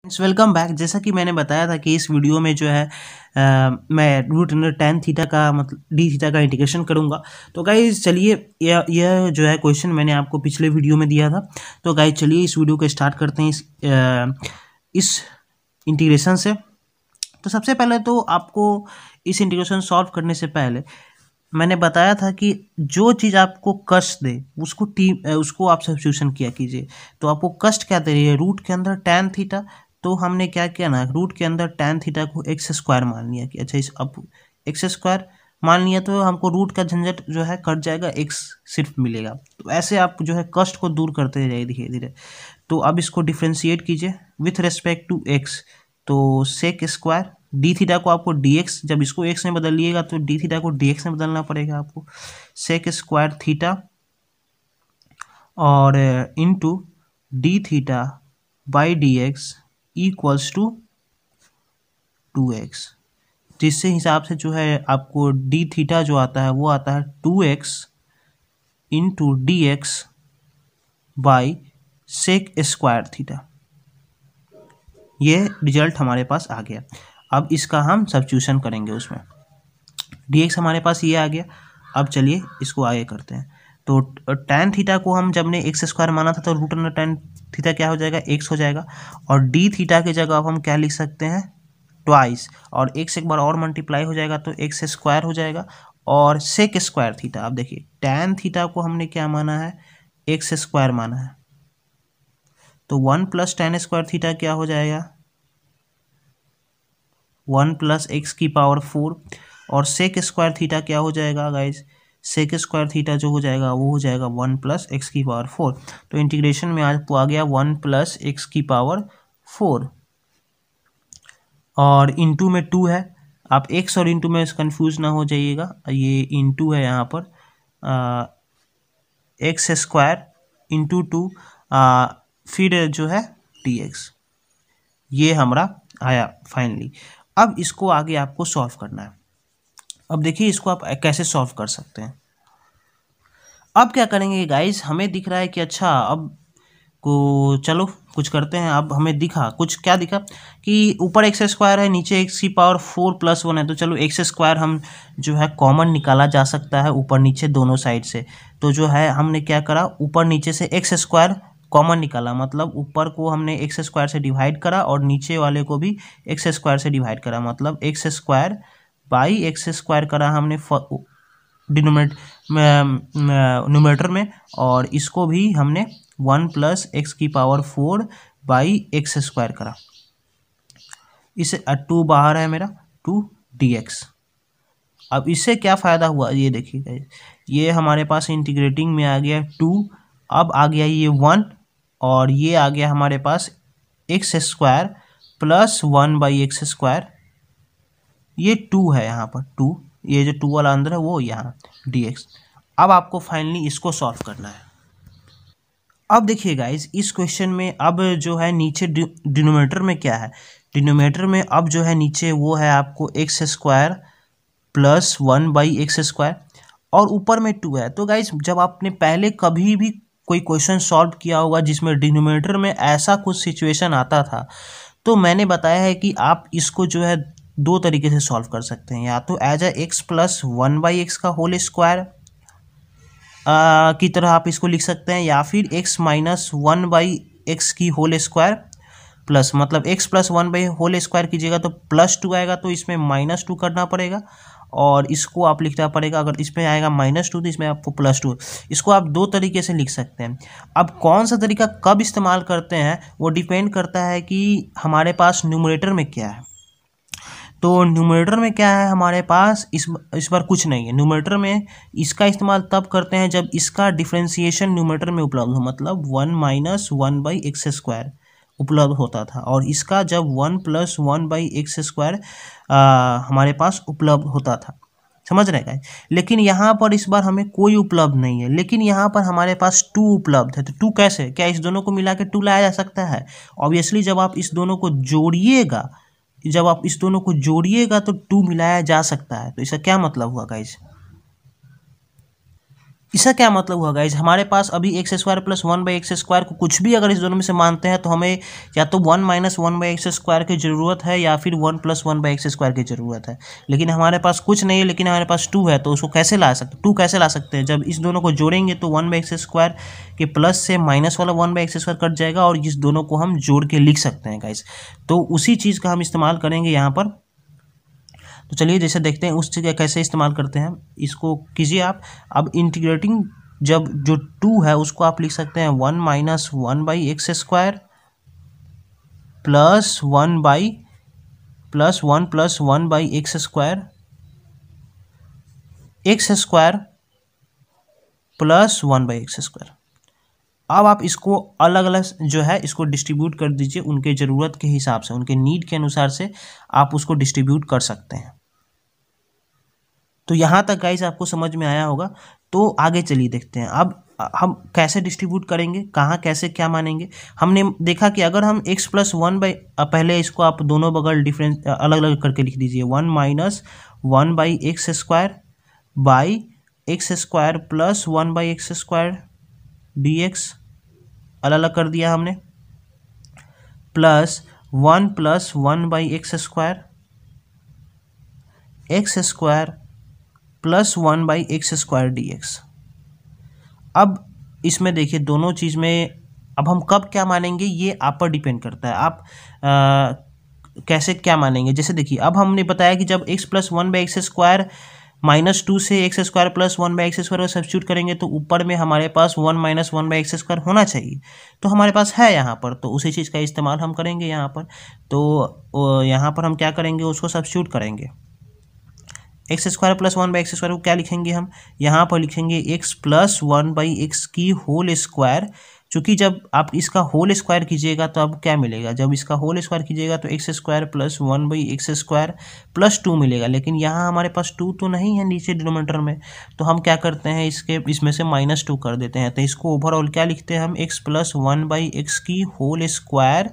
Welcome back. जैसा कि मैंने बताया था कि इस वीडियो में जो है मैं रूट अंडर टेन थीटा का मतलब डी थीटा का इंटीग्रेशन करूंगा। तो गाइज चलिए, यह जो है क्वेश्चन मैंने आपको पिछले वीडियो में दिया था। तो गाइज चलिए इस वीडियो को स्टार्ट करते हैं इस इंटीग्रेशन से। तो सबसे पहले तो आपको इस इंटीग्रेशन सॉल्व करने से पहले मैंने बताया था कि जो चीज़ आपको कष्ट दे उसको आप सब्स्टिट्यूशन किया कीजिए। तो आपको कष्ट क्या दे रही है? रूट के अंदर tan थीटा। तो हमने क्या किया ना, रूट के अंदर tan थीटा को एक्स स्क्वायर मान लिया कि अच्छा, इस अब एक्स स्क्वायर मान लिया तो हमको रूट का झंझट जो है कट जाएगा, एक्स सिर्फ मिलेगा। तो ऐसे आप जो है कष्ट को दूर करते जाइए धीरे धीरे। तो अब इसको डिफ्रेंशिएट कीजिए विथ रेस्पेक्ट टू एक्स। तो सेक स्क्वायर डी थीटा को आपको डी एक्स, जब इसको एक्स में बदल लिएगा तो डी थीटा को डी एक्स में बदलना पड़ेगा आपको। सेक स्क्वायर थीटा और into d theta by d x equals to 2x। जिससे हिसाब से जो है आपको डी थीटा जो आता है वो आता है 2x into d x by sec square theta. ये रिजल्ट हमारे पास आ गया। अब इसका हम सब्स्टिट्यूशन करेंगे उसमें। dx हमारे पास ये आ गया। अब चलिए इसको आगे करते हैं। तो tan थीटा को हम जब ने एक्स स्क्वायर माना था तो रूट अंडर tan थीटा क्या हो जाएगा? x हो जाएगा। और d थीटा की जगह अब हम क्या लिख सकते हैं? ट्वाइस, और x एक बार और मल्टीप्लाई हो जाएगा तो एक्स स्क्वायर हो जाएगा। और सेक स्क्वायर थीटा, अब देखिए tan थीटा को हमने क्या माना है? एक्स स्क्वायर माना है। तो 1 प्लस tan स्क्वायर थीटा क्या हो जाएगा? 1 प्लस एक्स की पावर 4। और सेक स्क्वायर थीटा क्या हो जाएगा गाइज? सेक स्क्वायर थीटा जो हो जाएगा वो हो जाएगा 1 प्लस एक्स की पावर 4। तो इंटीग्रेशन में आपको आ गया 1 प्लस एक्स की पावर 4 और इंटू में 2 है। आप एक्स और इंटू में कंफ्यूज ना हो जाइएगा, ये इंटू है यहाँ पर। एक्स स्क्वायर इंटू 2 फिर जो है डी एक्स, ये हमारा आया फाइनली। अब इसको आगे आपको सॉल्व करना है। अब देखिए इसको आप कैसे सॉल्व कर सकते हैं। अब क्या करेंगे गाइस, हमें दिख रहा है कि अच्छा अब को चलो कुछ करते हैं। अब हमें दिखा कुछ, क्या दिखा कि ऊपर एक्स स्क्वायर है, नीचे एक्स की पावर 4 प्लस 1 है। तो चलो एक्स स्क्वायर हम जो है कॉमन निकाला जा सकता है ऊपर नीचे दोनों साइड से। तो जो है हमने क्या करा, ऊपर नीचे से एक्स स्क्वायर कॉमन निकाला, मतलब ऊपर को हमने एक्स स्क्वायर से डिवाइड करा और नीचे वाले को भी एक्स स्क्वायर से डिवाइड करा, मतलब x square by x square करा हमने डिनोमिनेटर न्यूमरेटर में। और इसको भी हमने 1 प्लस एक्स की पावर 4 बाई एक्स स्क्वायर करा। इसे 2 बाहर है मेरा, 2 डी एक्स। अब इससे क्या फ़ायदा हुआ ये देखिए, ये हमारे पास इंटीग्रेटिंग में आ गया 2, अब आ गया ये 1 और ये आ गया हमारे पास x square plus 1 by x square. ये 2 है यहाँ पर 2, ये जो 2 वाला अंदर है वो यहाँ डी एक्स। अब आपको फाइनली इसको सॉल्व करना है। अब देखिए गाइज इस क्वेश्चन में अब जो है नीचे डिनोमिनेटर में क्या है, डिनोमिनेटर में अब जो है नीचे वो है आपको x square plus 1 by x square और ऊपर में 2 है। तो गाइज जब आपने पहले कभी भी कोई क्वेश्चन सॉल्व किया होगा जिसमें डिनोमिनेटर में ऐसा कुछ सिचुएशन आता था, तो मैंने बताया है कि आप इसको जो है दो तरीके से सॉल्व कर सकते हैं। या तो as a x plus 1 by x का होल स्क्वायर की तरह आप इसको लिख सकते हैं, या फिर x माइनस 1 बाई एक्स की होल स्क्वायर प्लस, मतलब x plus 1 by whole square कीजिएगा तो प्लस 2 आएगा, तो इसमें माइनस 2 करना पड़ेगा और इसको आप लिखना पड़ेगा। अगर इसमें आएगा माइनस 2 तो इसमें आपको प्लस 2। इसको आप दो तरीके से लिख सकते हैं। अब कौन सा तरीका कब इस्तेमाल करते हैं वो डिपेंड करता है कि हमारे पास न्यूमरेटर में क्या है। तो न्यूमरेटर में क्या है हमारे पास, इस बार कुछ नहीं है। न्यूमरेटर में इसका इस्तेमाल तब करते हैं जब इसका डिफ्रेंसिएशन न्यूमरेटर में उपलब्ध हो, मतलब 1 माइनस 1 बाई एक्स स्क्वायर उपलब्ध होता था, और इसका जब 1 प्लस 1 बाई एक्स स्क्वायर हमारे पास उपलब्ध होता था। समझ रहे हैं? लेकिन यहाँ पर इस बार हमें कोई उपलब्ध नहीं है, लेकिन यहाँ पर हमारे पास 2 उपलब्ध है। तो 2 कैसे, क्या इस दोनों को मिला के 2 लाया जा सकता है? ऑब्वियसली जब आप इस दोनों को जोड़िएगा, तो 2 मिलाया जा सकता है। तो इसका क्या मतलब हुआ गाइस? इसका क्या मतलब हुआ गाइज, हमारे पास अभी x square plus one by x square को कुछ भी अगर इस दोनों में से मानते हैं तो हमें या तो one minus one by x square की ज़रूरत है या फिर one plus one by x square की ज़रूरत है। लेकिन हमारे पास कुछ नहीं है, लेकिन हमारे पास टू है, तो उसको कैसे ला सकते, टू कैसे ला सकते हैं, जब इस दोनों को जोड़ेंगे तो वन बाई एक्स स्क्वायर के प्लस से माइनस वाला one by x square cut जाएगा और इस दोनों को हम जोड़ के लिख सकते हैं गाइज। तो उसी चीज़ का हम इस्तेमाल करेंगे यहाँ पर। तो चलिए जैसे देखते हैं उस चीज़ का कैसे इस्तेमाल करते हैं, इसको कीजिए आप। अब इंटीग्रेटिंग जब जो टू है उसको आप लिख सकते हैं one minus one by x square plus one plus one by x square plus one by x square. अब आप इसको अलग अलग जो है इसको डिस्ट्रीब्यूट कर दीजिए, उनके ज़रूरत के हिसाब से, उनके नीड के अनुसार से आप उसको डिस्ट्रीब्यूट कर सकते हैं। तो यहाँ तक गाइस आपको समझ में आया होगा। तो आगे चलिए देखते हैं अब हम कैसे डिस्ट्रीब्यूट करेंगे, कहाँ कैसे क्या मानेंगे। हमने देखा कि अगर हम x प्लस वन बाई, पहले इसको आप दोनों बगल डिफरेंस अलग अलग करके लिख दीजिए, one minus one by x square by x square plus one by x square D x अलग अलग कर दिया हमने, plus one by x square plus one by x square D x. अब इसमें देखिए दोनों चीज़ में अब हम कब क्या मानेंगे ये आप पर डिपेंड करता है, आप कैसे क्या मानेंगे। जैसे देखिए अब हमने बताया कि जब x plus one by x square minus two से x square plus one by x square को सब्स्टिट्यूट करेंगे तो ऊपर में हमारे पास one minus one by x square होना चाहिए, तो हमारे पास है यहाँ पर, तो उसी चीज़ का इस्तेमाल हम करेंगे यहाँ पर। तो यहाँ पर हम क्या करेंगे, उसको सब्स्टिट्यूट करेंगे। X square plus one by x square को क्या लिखेंगे हम, यहाँ पर लिखेंगे x plus one by x की होल स्क्वायर। चूँकि जब आप इसका होल स्क्वायर कीजिएगा तो अब क्या मिलेगा, जब इसका होल स्क्वायर कीजिएगा तो x square plus one by x square plus two मिलेगा। लेकिन यहाँ हमारे पास टू तो नहीं है नीचे डिनोमिनेटर में, तो हम क्या करते हैं इसमें से माइनस टू कर देते हैं। तो इसको ओवरऑल क्या लिखते हैं हम, x plus one by x की होल स्क्वायर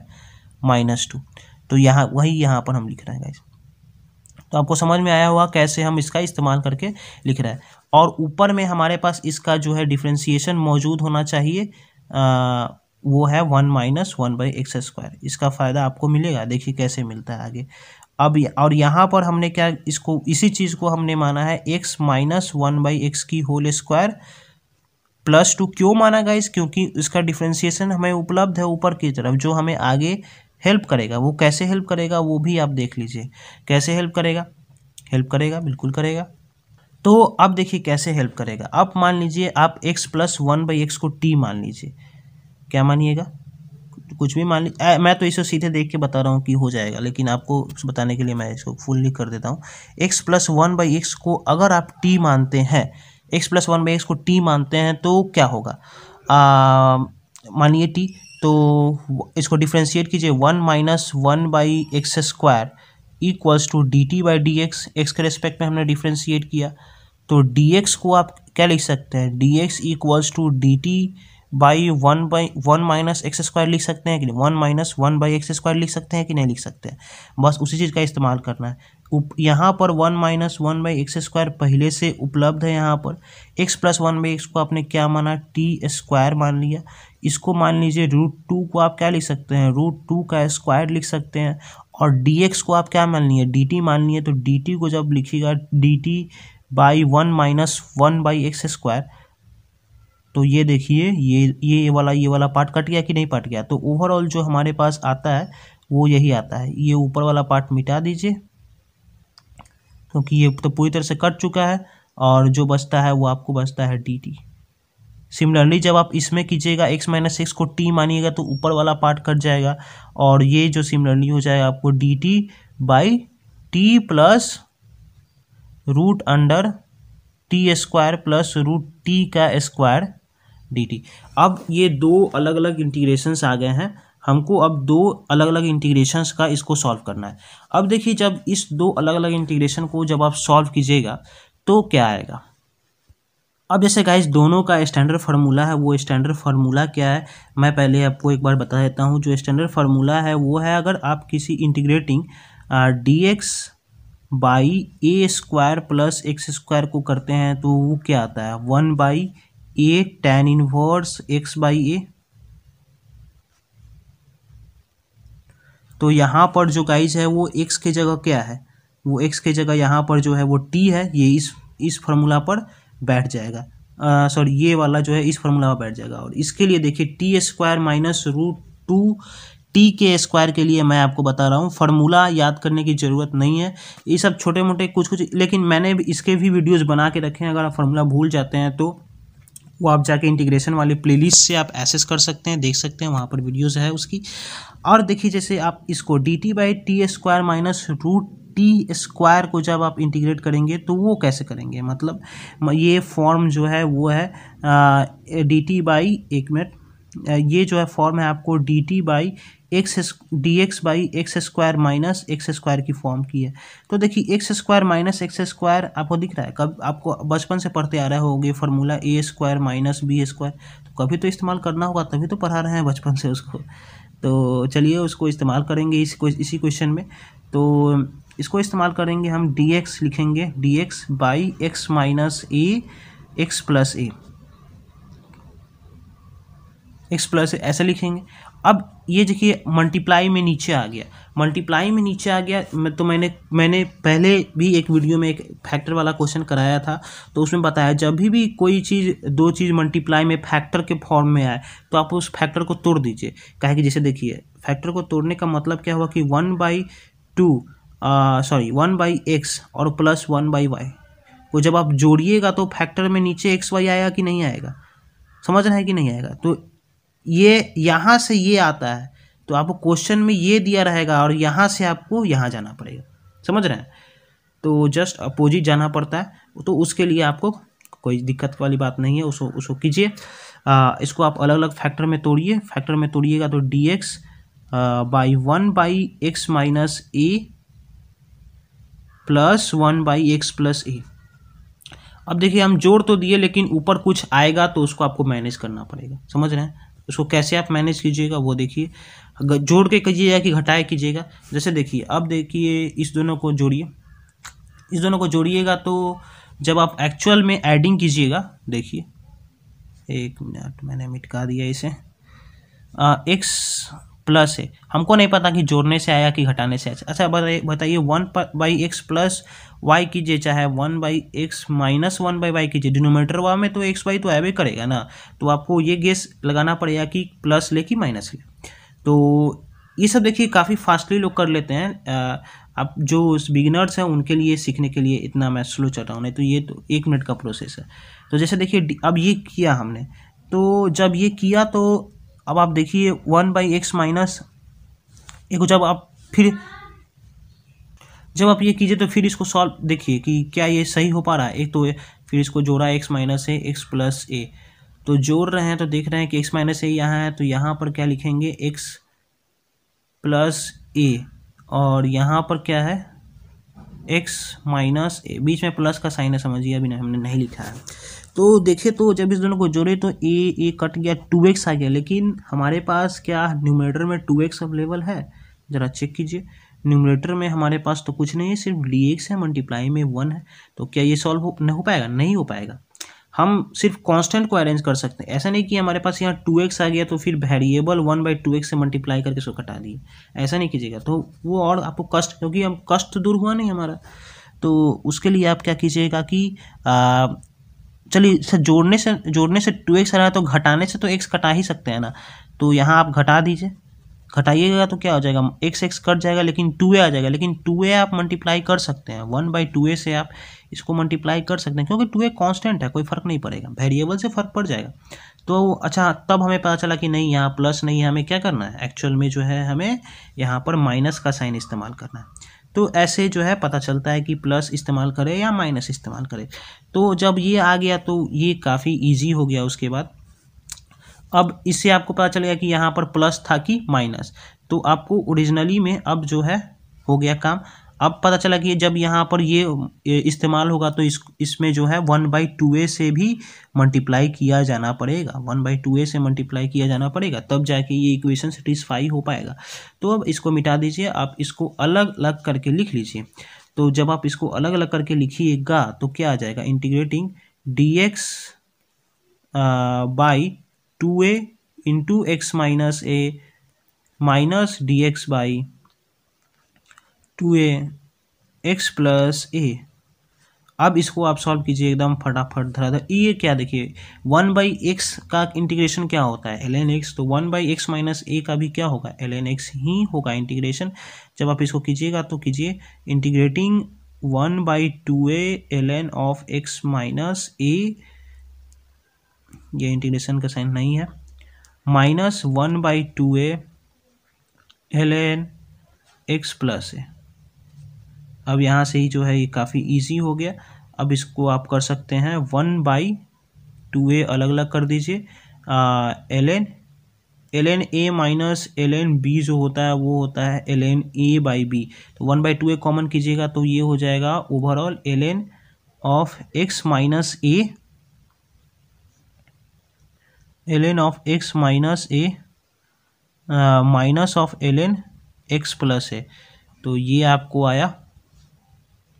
माइनस टू। तो यहाँ यहाँ पर हम लिख रहे हैं गाइस। तो आपको समझ में आया होगा कैसे हम इसका इस्तेमाल करके लिख रहे हैं। और ऊपर में हमारे पास इसका जो है डिफ्रेंसिएशन मौजूद होना चाहिए, वो है one minus one by x square. इसका फ़ायदा आपको मिलेगा, देखिए कैसे मिलता है आगे। अब और यहाँ पर हमने क्या, इसको इसी चीज़ को हमने माना है x minus one by x की होल स्क्वायर प्लस टू। क्यों माना गाइस, क्योंकि इसका डिफ्रेंसिएशन हमें उपलब्ध है ऊपर की तरफ, जो हमें आगे हेल्प करेगा। वो कैसे हेल्प करेगा वो भी आप देख लीजिए, कैसे हेल्प करेगा बिल्कुल करेगा। तो अब देखिए कैसे हेल्प करेगा। अब मान लीजिए आप x plus one by x को t मान लीजिए, क्या मानिएगा, कुछ भी मान लीजिए। मैं तो इसे सीधे देख के बता रहा हूँ कि हो जाएगा, लेकिन आपको बताने के लिए मैं इसको फुल्ली कर देता हूँ। x plus one by x को अगर आप t मानते हैं, x plus one by x को t मानते हैं तो क्या होगा, मानिए t, तो इसको डिफ्रेंशिएट कीजिए, one minus one by x square equals to d t by d x. X के रेस्पेक्ट में हमने डिफ्रेंशिएट किया, तो डी एक्स को आप क्या लिख सकते हैं, d x equals to d t by one minus x square लिख सकते हैं कि नहीं, one minus one by x square लिख सकते हैं कि नहीं लिख सकते हैं। बस उसी चीज़ का इस्तेमाल करना है। यहाँ पर one minus one by x square पहले से उपलब्ध है, यहाँ पर x plus one by x को आपने क्या माना, टी स्क्वायर मान लिया। इसको मान लीजिए रूट टू को आप क्या लिख सकते हैं, रूट टू का स्क्वायर लिख सकते हैं। और डी एक्स को आप क्या मान लिए, डी टी मान लिए। तो डी टी को जब लिखिएगा D t by one minus one by x square, तो ये देखिए ये वाला पार्ट कट गया कि नहीं कट गया। तो ओवरऑल जो हमारे पास आता है वो यही आता है। ये ऊपर वाला पार्ट मिटा दीजिए क्योंकि ये तो पूरी तरह से कट चुका है, और जो बचता है वो आपको बचता है डी टी। सिमिलरली जब आप इसमें कीजिएगा एक्स माइनस एक्स को टी मानिएगा तो ऊपर वाला पार्ट कट जाएगा, और ये जो सिमिलरली हो जाएगा आपको d t by t plus root under t square plus root t का स्क्वायर डी टी। अब ये दो अलग अलग इंटीग्रेशंस आ गए हैं, हमको अब दो अलग अलग इंटीग्रेशंस का इसको सॉल्व करना है। अब देखिए जब इस दो अलग अलग इंटीग्रेशन को जब आप सॉल्व कीजिएगा तो क्या आएगा। अब जैसे गाइस दोनों का स्टैंडर्ड फार्मूला है, वो स्टैंडर्ड फार्मूला क्या है मैं पहले आपको एक बार बता देता हूँ। जो स्टैंडर्ड फार्मूला है वो है, अगर आप किसी integrating d x by a square plus x square को करते हैं तो वो क्या आता है, one by a tan inverse x by a. तो यहाँ पर जो गाइज है वो x के जगह क्या है, वो x के जगह यहाँ पर जो है वो t है, ये इस फार्मूला पर बैठ जाएगा। सॉरी, ये वाला जो है इस फार्मूला पर बैठ जाएगा। और इसके लिए देखिए t square minus root two t के स्क्वायर के लिए मैं आपको बता रहा हूँ, फार्मूला याद करने की ज़रूरत नहीं है। ये सब छोटे मोटे कुछ कुछ, लेकिन मैंने इसके भी वीडियोज़ बना के रखे हैं। अगर आप फार्मूला भूल जाते हैं तो वो आप जाके इंटीग्रेशन वाले प्लेलिस्ट से आप एक्सेस कर सकते हैं, देख सकते हैं, वहाँ पर वीडियोस है उसकी। और देखिए जैसे आप इसको d t by t square minus root t square को जब आप इंटीग्रेट करेंगे तो वो कैसे करेंगे, मतलब ये फॉर्म जो है वो है डी टी बाई, एक मिनट, ये जो है फॉर्म है आपको d t by x D x by x square minus x square की फॉर्म की है। तो देखिए x square minus x square आपको दिख रहा है, कब आपको बचपन से पढ़ते आ रहे होंगे फार्मूला ए स्क्वायर माइनस बी स्क्वायर, तो कभी तो इस्तेमाल करना होगा, तभी तो पढ़ा रहे हैं बचपन से उसको। तो चलिए उसको इस्तेमाल करेंगे इसी क्वेश्चन में। तो इसको इस्तेमाल करेंगे हम, डी एक्स लिखेंगे, D x by x minus A x plus A, x plus ऐसे लिखेंगे। अब ये देखिए मल्टीप्लाई में नीचे आ गया, मल्टीप्लाई में नीचे आ गया। तो मैंने पहले भी एक वीडियो में एक फैक्टर वाला क्वेश्चन कराया था, तो उसमें बताया जब भी कोई चीज़, दो चीज़ मल्टीप्लाई में फैक्टर के फॉर्म में आए तो आप उस फैक्टर को तोड़ दीजिए। कहे कि जैसे देखिए फैक्टर को तोड़ने का मतलब क्या हुआ कि 1/x और प्लस 1/y को जब आप जोड़िएगा तो फैक्टर में नीचे एक्स वाई आएगा कि नहीं आएगा, समझ रहे हैं कि नहीं आएगा। तो ये यहाँ से ये आता है, तो आपको क्वेश्चन में ये दिया रहेगा और यहाँ से आपको यहाँ जाना पड़ेगा, समझ रहे हैं। तो जस्ट अपोजिट जाना पड़ता है, तो उसके लिए आपको कोई दिक्कत वाली बात नहीं है, उसको कीजिए। इसको आप अलग अलग फैक्टर में तोड़िए, फैक्टर में तोड़िएगा तो d x by 1/x minus a plus 1/x plus a. अब देखिए हम जोड़ तो दिए, लेकिन ऊपर कुछ आएगा तो उसको आपको मैनेज करना पड़ेगा, समझ रहे हैं। उसको कैसे आप मैनेज कीजिएगा वो देखिए, जोड़ के कीजिएगा कि घटाए कीजिएगा। जैसे देखिए अब देखिए इस दोनों को जोड़िए, इस दोनों को जोड़िएगा तो जब आप एक्चुअल में एडिंग कीजिएगा, देखिए एक मिनट मैंने मिटा दिया इसे, एक्स प्लस है, हमको नहीं पता कि जोड़ने से आया कि घटाने से आया। अच्छा बताइए 1/x प्लस वाई कीजिए, चाहे 1/x माइनस 1/y कीजिए, डिनोमिनेटर वाला में तो एक्स वाई तो आवे करेगा ना, तो आपको ये गेस लगाना पड़ेगा कि प्लस ले कि माइनस ले। तो ये सब देखिए काफ़ी फास्टली लोग कर लेते हैं, अब जो बिगिनर्स हैं उनके लिए सीखने के लिए इतना मैं स्लो चल रहा हूँ, नहीं तो ये तो 1 मिनट का प्रोसेस है। तो जैसे देखिए अब ये किया हमने, तो जब ये किया तो अब आप देखिए 1/x माइनस एक, जब आप ये कीजिए तो फिर इसको सॉल्व देखिए कि क्या ये सही हो पा रहा है। एक तो फिर इसको जोड़ा x minus A x plus a, तो जोड़ रहे हैं तो देख रहे हैं कि x माइनस ए यहाँ है, तो यहाँ पर क्या लिखेंगे x प्लस ए, और यहाँ पर क्या है x माइनस ए, बीच में प्लस का साइन है, समझिए अभी हमने नहीं लिखा है। तो देखिए तो जब इस दोनों को जोड़े तो ए कट गया, 2x आ गया, लेकिन हमारे पास क्या न्यूमरेटर में 2x अवेलेबल है, ज़रा चेक कीजिए। न्यूमरेटर में हमारे पास तो कुछ नहीं है, सिर्फ dx है, मल्टीप्लाई में 1 है, तो क्या ये सॉल्व हो पाएगा? नहीं हो पाएगा। हम सिर्फ कांस्टेंट को अरेंज कर सकते हैं, ऐसा नहीं कि हमारे पास यहाँ 2x आ गया तो फिर वेरिएबल 1/2x से मल्टीप्लाई करके इसको कटा दिए, ऐसा नहीं कीजिएगा, तो वो और आपको कष्ट, क्योंकि हम कष्ट दूर हुआ नहीं हमारा। तो उसके लिए आप क्या कीजिएगा कि चलिए जोड़ने से 2x आ रहा है, तो घटाने से तो x कटा ही सकते हैं ना, तो यहाँ आप घटा दीजिए, घटाइएगा तो क्या हो जाएगा, x कट जाएगा लेकिन 2a आ जाएगा, लेकिन 2a आप मल्टीप्लाई कर सकते हैं, 1/2a से आप इसको मल्टीप्लाई कर सकते हैं, क्योंकि 2a कांस्टेंट है, कोई फ़र्क नहीं पड़ेगा, वेरिएबल से फ़र्क पड़ जाएगा। तो अच्छा तब हमें पता चला कि नहीं यहाँ प्लस नहीं है, हमें क्या करना है, एक्चुअल में जो है हमें यहाँ पर माइनस का साइन इस्तेमाल करना है। तो ऐसे जो है पता चलता है कि प्लस इस्तेमाल करें या माइनस इस्तेमाल करें। तो जब ये आ गया तो ये काफ़ी इजी हो गया। उसके बाद अब इससे आपको पता चलेगा कि यहाँ पर प्लस था कि माइनस, तो आपको ओरिजिनली में अब जो है हो गया काम। अब पता चला कि जब यहाँ पर ये इस्तेमाल होगा तो इसमें जो है 1/2a से भी मल्टीप्लाई किया जाना पड़ेगा, 1/2a से मल्टीप्लाई किया जाना पड़ेगा, तब जाके ये इक्वेशन सेटिस्फाई हो पाएगा। तो अब इसको मिटा दीजिए, आप इसको अलग अलग करके लिख लीजिए। तो जब आप इसको अलग अलग करके लिखिएगा तो क्या आ जाएगा, integrating dx by 2a into x minus a minus d x by 2a x plus a. अब इसको आप सॉल्व कीजिए एकदम फटाफट धड़ाधड़। ये क्या देखिए 1/x का इंटीग्रेशन क्या होता है ln x, तो 1/x माइनस ए का भी क्या होगा ln x ही होगा इंटीग्रेशन। जब आप इसको कीजिएगा तो कीजिए integrating 1/2a ln of x minus a, ये इंटीग्रेशन का साइन नहीं है, minus 1/2a ln x plus a. अब यहाँ से ही जो है ये काफ़ी इजी हो गया। अब इसको आप कर सकते हैं 1/2a अलग अलग कर दीजिए, ln a minus ln b जो होता है वो होता है ln a बाई बी, तो 1/2a कॉमन कीजिएगा तो ये हो जाएगा overall ln of x minus a, ln of x minus a minus of ln x plus a, तो ये आपको आया।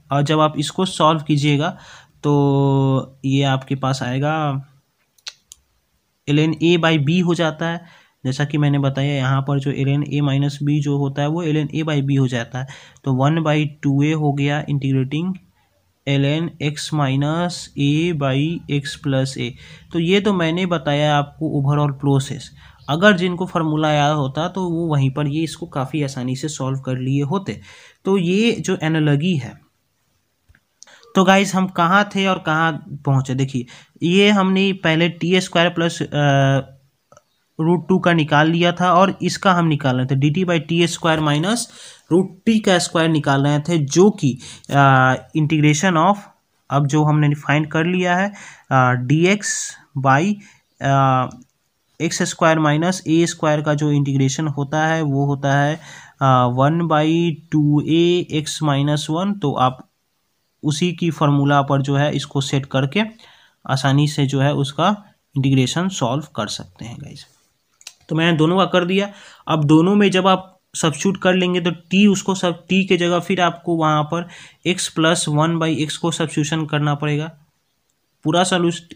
और जब आप इसको सॉल्व कीजिएगा तो ये आपके पास आएगा ln a बाई बी हो जाता है, जैसा कि मैंने बताया यहाँ पर जो ln a माइनस बी जो होता है वो ln a बाई बी हो जाता है, तो 1/2a हो गया integrating ln x minus a by x plus a. तो ये तो मैंने बताया आपको ओवरऑल प्रोसेस, अगर जिनको फार्मूला याद होता तो वो वहीं पर ये इसको काफ़ी आसानी से सॉल्व कर लिए होते। तो ये जो एनालॉजी है, तो गाइज हम कहाँ थे और कहाँ पहुँचे, देखिए ये हमने पहले t² प्लस √2 का निकाल लिया था और इसका हम निकाल रहे थे dt/t² माइनस √t का स्क्वायर निकाल रहे थे, जो कि इंटीग्रेशन ऑफ, अब जो हमने फाइंड कर लिया है dx by x² minus a square का जो इंटीग्रेशन होता है वो होता है 1/2a x माइनस 1। तो आप उसी की फार्मूला पर जो है इसको सेट करके आसानी से जो है उसका इंटीग्रेशन सॉल्व कर सकते हैं गाइज। तो मैंने दोनों का कर दिया। अब दोनों में जब आप सब्स्टिट्यूट कर लेंगे तो t, उसको सब t के जगह फिर आपको वहाँ पर x प्लस 1/x को सब्स्टिट्यूशन करना पड़ेगा। पूरा सोल्यूशन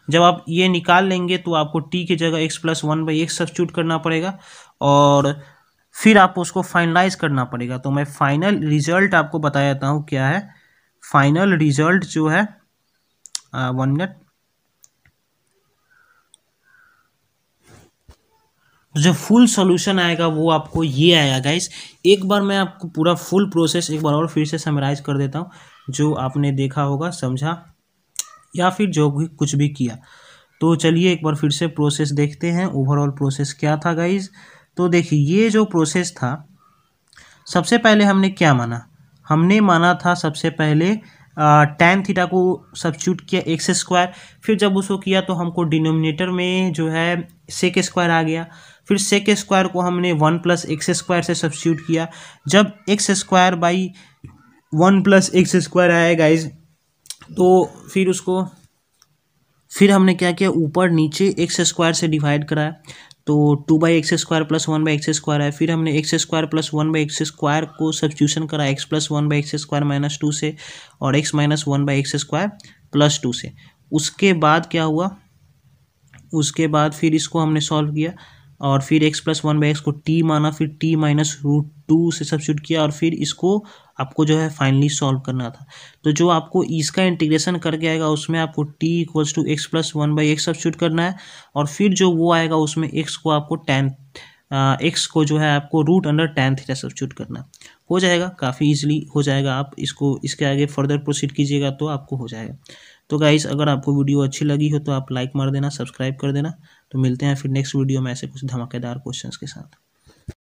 जब आप ये निकाल लेंगे तो आपको t के जगह x प्लस 1/x सब्स्टिट्यूट करना पड़ेगा और फिर आपको उसको फाइनलाइज करना पड़ेगा। तो मैं फाइनल रिजल्ट आपको बता देता हूँ क्या है। फाइनल रिजल्ट जो है 1 मिनट, जो फुल सॉल्यूशन आएगा वो आपको ये आएगा गाइस। एक बार मैं आपको पूरा फुल प्रोसेस एक बार और फिर से समराइज कर देता हूँ, जो आपने देखा होगा, समझा या फिर जो भी कुछ भी किया। तो चलिए एक बार फिर से प्रोसेस देखते हैं, ओवरऑल प्रोसेस क्या था गाइस। तो देखिए ये जो प्रोसेस था, सबसे पहले हमने क्या माना, हमने माना था सबसे पहले tan थीटा को सब्स्टिट्यूट किया x², फिर जब उसको किया तो हमको डिनोमिनेटर में जो है sec² आ गया, फिर sec² को हमने 1 + x² से सब्स्टिट्यूट किया। जब x² बाई 1 + x² आया गाइज, तो फिर हमने क्या किया, ऊपर नीचे x² से डिवाइड कराया, तो 2/x² + 1/x² है। फिर हमने x² + 1/x² को सब्स्टिट्यूशन करा x + 1/x² - 2 से और x - 1/x² + 2 से। उसके बाद क्या हुआ, उसके बाद फिर इसको हमने सॉल्व किया और फिर x + 1/x को t माना, फिर t - √2 से सब्स्टिट्यूट किया और फिर इसको आपको जो है फाइनली सॉल्व करना था। तो जो आपको इसका इंटीग्रेशन करके आएगा उसमें आपको t = x + 1/x सब्स्टिट्यूट करना है और फिर जो वो आएगा उसमें x को आपको x को जो है आपको √tan थीटा सब्स्टिट्यूट करना हो जाएगा। काफ़ी इजीली हो जाएगा, आप इसको इसके आगे फर्दर प्रोसीड कीजिएगा तो आपको हो जाएगा। तो गाइस अगर आपको वीडियो अच्छी लगी हो तो आप लाइक मार देना, सब्सक्राइब कर देना। तो मिलते हैं फिर नेक्स्ट वीडियो में ऐसे कुछ धमाकेदार क्वेश्चंस के साथ।